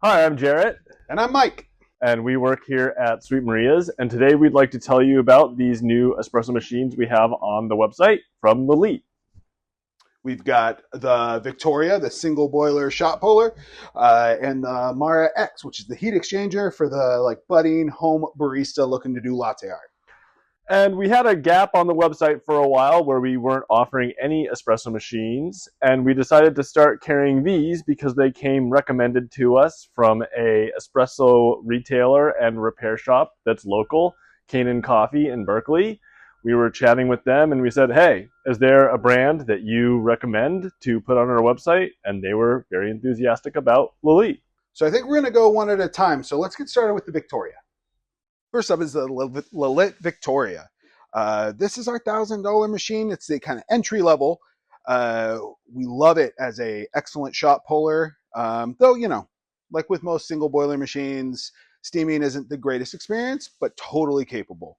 Hi, I'm Jarrett, And I'm Mike. and we work here at Sweet Maria's. And today we'd like to tell you about these new espresso machines we have on the website from Lelit. We've got the Victoria, the single boiler shot puller, and the Mara X, which is the heat exchanger for the budding home barista looking to do latte art. And we had a gap on the website for a while where we weren't offering any espresso machines, and we decided to start carrying these because they came recommended to us from a espresso retailer and repair shop that's local, Kanan Coffee in Berkeley. We were chatting with them and we said, hey, is there a brand that you recommend to put on our website? And they were very enthusiastic about Lelit. So I think we're going to go one at a time. So let's get started with the Victoria. First up is the Lelit Victoria. This is our $1,000 machine. It's the kind of entry level. We love it as a excellent shot puller. Though, like with most single boiler machines, steaming isn't the greatest experience, but totally capable.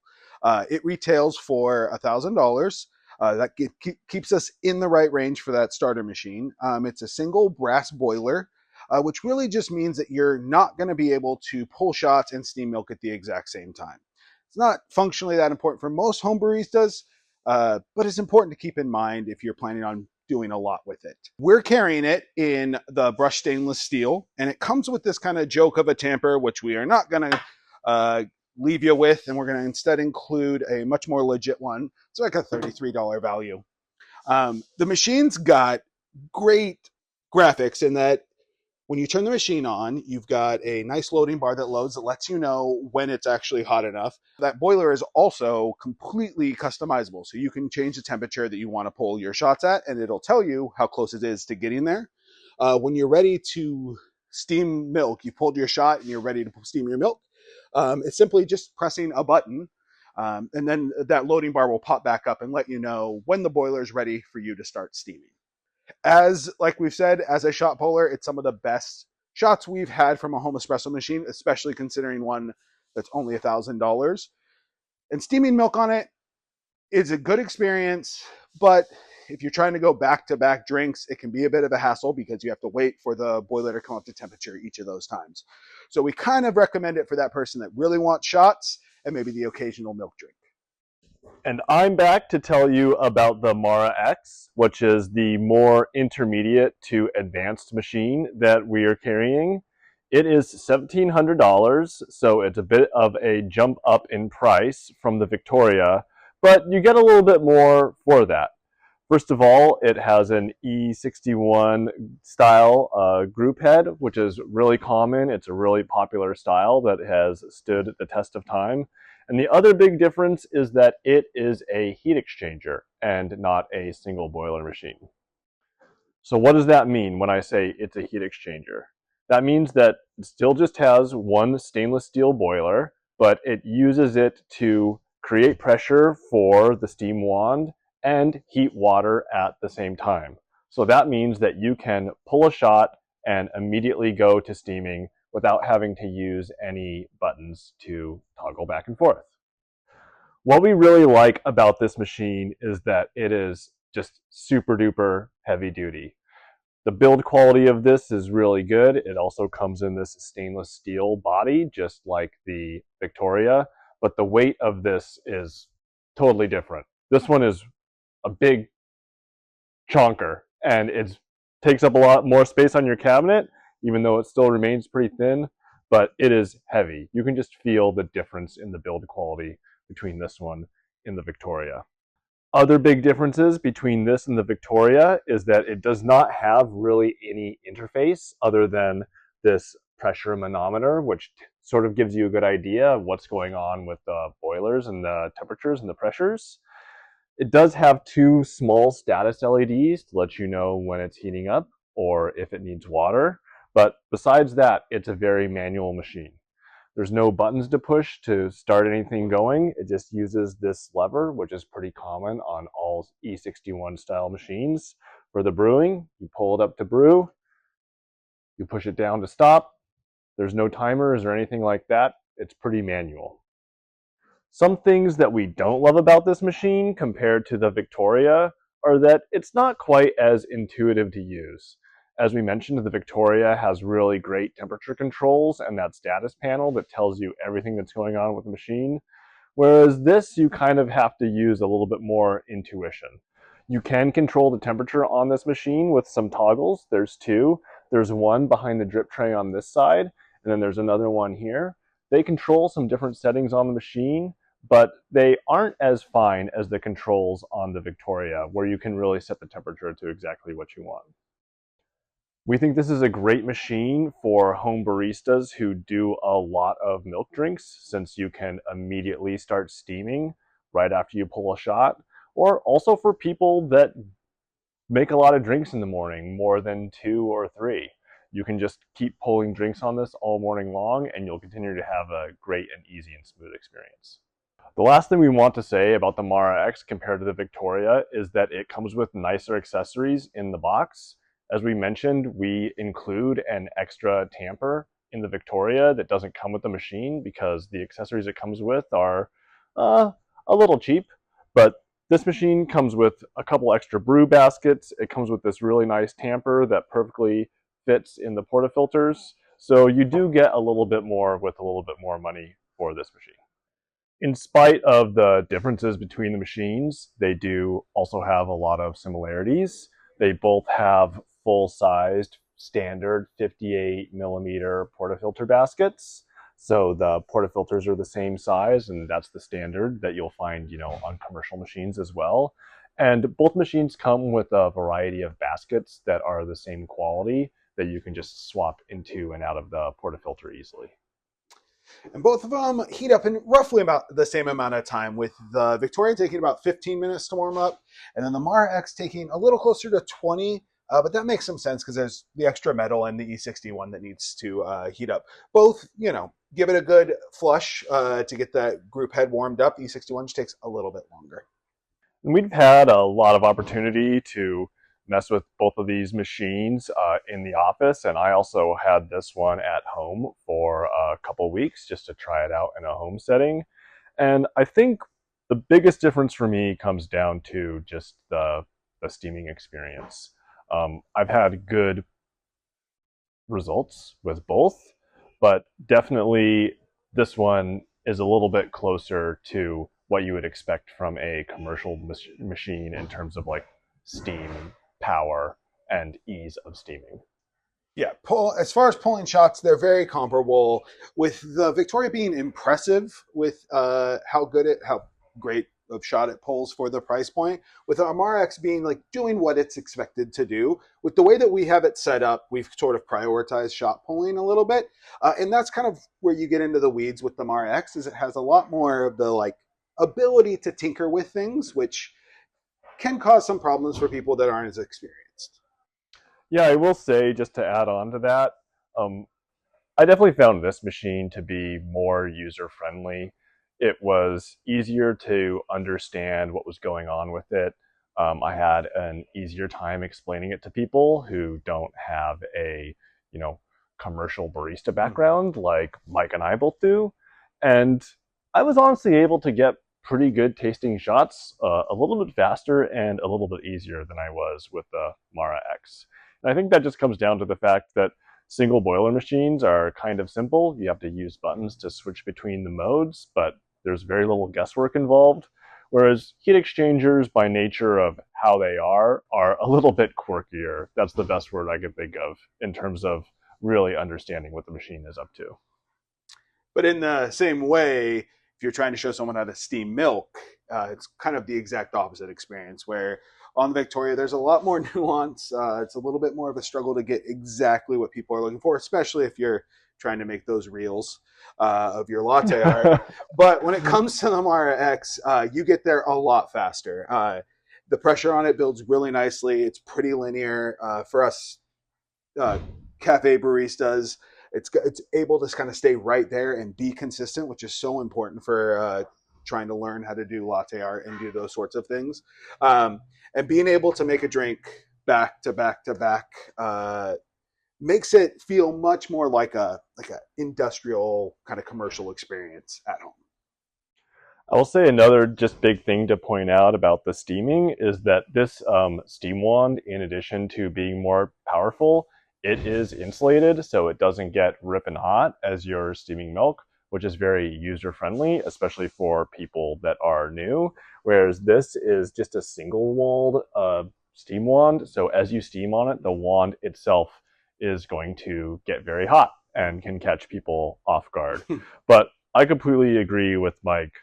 It retails for $1,000. That keeps us in the right range for that starter machine. It's a single brass boiler, which really just means that you're not going to be able to pull shots and steam milk at the exact same time. It's not functionally that important for most home baristas, but it's important to keep in mind if you're planning on doing a lot with it. We're carrying it in the brushed stainless steel, and it comes with this kind of joke of a tamper, which we are not going to leave you with, and we're going to instead include a much more legit one. It's like a $33 value. The machine's got great graphics in that when you turn the machine on, you've got a nice loading bar that loads that lets you know when it's actually hot enough. That boiler is also completely customizable, so you can change the temperature that you want to pull your shots at, and it'll tell you how close it is to getting there. When you're ready to steam milk, you pulled your shot and you're ready to steam your milk. It's simply just pressing a button, and then that loading bar will pop back up and let you know when the boiler is ready for you to start steaming. Like we've said, as a shot puller, it's some of the best shots we've had from a home espresso machine, especially considering one that's only $1,000. And steaming milk on it is a good experience, but if you're trying to go back-to-back drinks, it can be a bit of a hassle because you have to wait for the boiler to come up to temperature each of those times. So we kind of recommend it for that person that really wants shots and maybe the occasional milk drink. And I'm back to tell you about the Mara X, which is the more intermediate to advanced machine that we are carrying. It is $1,700, so it's a bit of a jump up in price from the Victoria, but you get a little bit more for that. First of all, it has an E61 style group head, which is really common. It's a really popular style that has stood the test of time. And the other big difference is that it is a heat exchanger and not a single boiler machine. So what does that mean when I say it's a heat exchanger? That means that it still just has one stainless steel boiler, but it uses it to create pressure for the steam wand and heat water at the same time. So that means that you can pull a shot and immediately go to steaming without having to use any buttons to toggle back and forth. What we really like about this machine is that it is just super duper heavy duty. The build quality of this is really good. It also comes in this stainless steel body, just like the Victoria, but the weight of this is totally different. This one is a big chonker, and it takes up a lot more space on your cabinet, even though it still remains pretty thin, but it is heavy. You can just feel the difference in the build quality between this one and the Victoria. Other big differences between this and the Victoria is that it does not have really any interface other than this pressure manometer, which sort of gives you a good idea of what's going on with the boilers and the temperatures and the pressures. It does have two small status LEDs to let you know when it's heating up or if it needs water. But besides that, it's a very manual machine. There's no buttons to push to start anything going. It just uses this lever, which is pretty common on all E61 style machines. For the brewing, you pull it up to brew, you push it down to stop. There's no timers or anything like that. It's pretty manual. Some things that we don't love about this machine compared to the Victoria are that it's not quite as intuitive to use. As we mentioned, the Victoria has really great temperature controls and that status panel that tells you everything that's going on with the machine. Whereas this, you kind of have to use a little bit more intuition. You can control the temperature on this machine with some toggles. There's two. There's one behind the drip tray on this side, and then there's another one here. They control some different settings on the machine, but they aren't as fine as the controls on the Victoria, where you can really set the temperature to exactly what you want. We think this is a great machine for home baristas who do a lot of milk drinks, since you can immediately start steaming right after you pull a shot, or also for people that make a lot of drinks in the morning, more than 2 or 3. You can just keep pulling drinks on this all morning long, and you'll continue to have a great and easy and smooth experience. The last thing we want to say about the Mara X compared to the Victoria is that it comes with nicer accessories in the box. As we mentioned, we include an extra tamper in the Victoria that doesn't come with the machine because the accessories it comes with are a little cheap. But this machine comes with a couple extra brew baskets. It comes with this really nice tamper that perfectly fits in the portafilters. So you do get a little bit more with a little bit more money for this machine. In spite of the differences between the machines, they do also have a lot of similarities. They both have full-sized standard 58 millimeter portafilter baskets. So the portafilters are the same size, and that's the standard that you'll find, on commercial machines as well. And both machines come with a variety of baskets that are the same quality that you can just swap into and out of the portafilter easily. And both of them heat up in roughly about the same amount of time, with the Victoria taking about 15 minutes to warm up, and then the Mara X taking a little closer to 20. But that makes some sense because there's the extra metal and the E61 that needs to heat up. Both, give it a good flush to get that group head warmed up. E61 just takes a little bit longer. And we've had a lot of opportunity to mess with both of these machines in the office, and I also had this one at home for a couple weeks just to try it out in a home setting. And I think the biggest difference for me comes down to just the steaming experience. I've had good results with both, but definitely this one is a little bit closer to what you would expect from a commercial machine in terms of like steam, power, and ease of steaming. Yeah, as far as pulling shots, they're very comparable. With the Victoria being impressive with how great of shot it pulls for the price point. With our MRX being like doing what it's expected to do. With the way that we have it set up, we've sort of prioritized shot pulling a little bit, and that's kind of where you get into the weeds with the MRX. Is it has a lot more of the like ability to tinker with things, which can cause some problems for people that aren't as experienced. Yeah, I will say, just to add on to that, I definitely found this machine to be more user-friendly. It was easier to understand what was going on with it. I had an easier time explaining it to people who don't have a, commercial barista background like Mike and I both do. And I was honestly able to get pretty good tasting shots a little bit faster and a little bit easier than I was with the Mara X. And I think that just comes down to the fact that single boiler machines are kind of simple. You have to use buttons to switch between the modes, but there's very little guesswork involved. Whereas heat exchangers, by nature of how they are a little bit quirkier. That's the best word I can think of in terms of really understanding what the machine is up to. But in the same way, if you're trying to show someone how to steam milk, it's kind of the exact opposite experience, where on the Victoria, there's a lot more nuance. It's a little bit more of a struggle to get exactly what people are looking for, especially if you're trying to make those reels of your latte art. But when it comes to the Mara X, you get there a lot faster. The pressure on it builds really nicely. It's pretty linear. For us cafe baristas, it's able to kind of stay right there and be consistent, which is so important for trying to learn how to do latte art and do those sorts of things. And being able to make a drink back to back to back makes it feel much more like a industrial kind of commercial experience at home. I will say another just big thing to point out about the steaming is that this steam wand, in addition to being more powerful, it is insulated so it doesn't get ripping hot as you're steaming milk, which is very user friendly, especially for people that are new. Whereas this is just a single walled steam wand, so as you steam on it, the wand itself is going to get very hot and can catch people off guard. But I completely agree with Mike.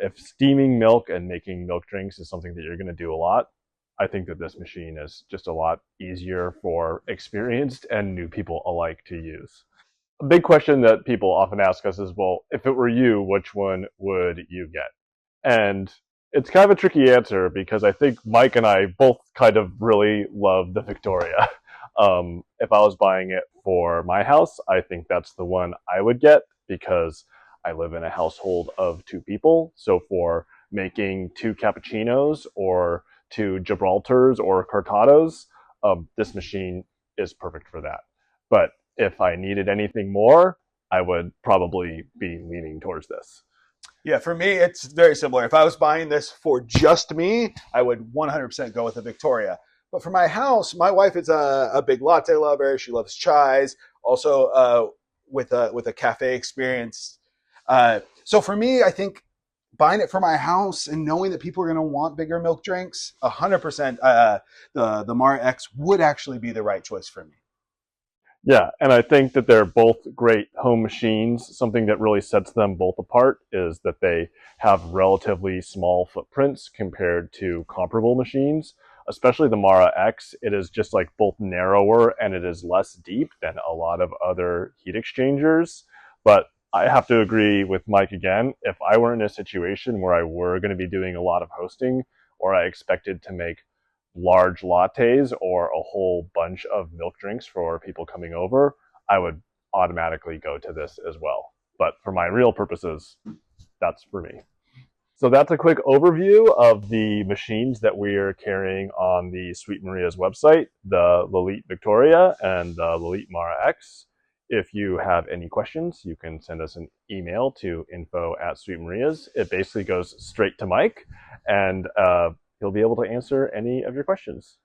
If steaming milk and making milk drinks is something that you're going to do a lot, I think that this machine is just a lot easier for experienced and new people alike to use. A big question that people often ask us is, well, if it were you, which one would you get? And it's kind of a tricky answer because I think Mike and I both kind of really love the Victoria. If I was buying it for my house, I think that's the one I would get because I live in a household of two people. So for making two cappuccinos or two Gibraltars or cortados, this machine is perfect for that. But if I needed anything more, I would probably be leaning towards this. Yeah, for me, it's very similar. If I was buying this for just me, I would 100% go with a Victoria. But for my house, my wife is a big latte lover. She loves chais, also with a cafe experience. So for me, I think buying it for my house and knowing that people are going to want bigger milk drinks, 100%, the Mara X would actually be the right choice for me. Yeah, and I think that they're both great home machines. Something that really sets them both apart is that they have relatively small footprints compared to comparable machines, especially the Mara X. It is just like both narrower and it is less deep than a lot of other heat exchangers. But I have to agree with Mike again. If I were in a situation where I were going to be doing a lot of hosting or I expected to make large lattes or a whole bunch of milk drinks for people coming over, I would automatically go to this as well. But for my real purposes, that's for me. So that's a quick overview of the machines that we're carrying on the Sweet Maria's website, the Lelit Victoria and the Lelit Mara X. If you have any questions, you can send us an email to info@sweetmarias. It basically goes straight to Mike, and he'll be able to answer any of your questions.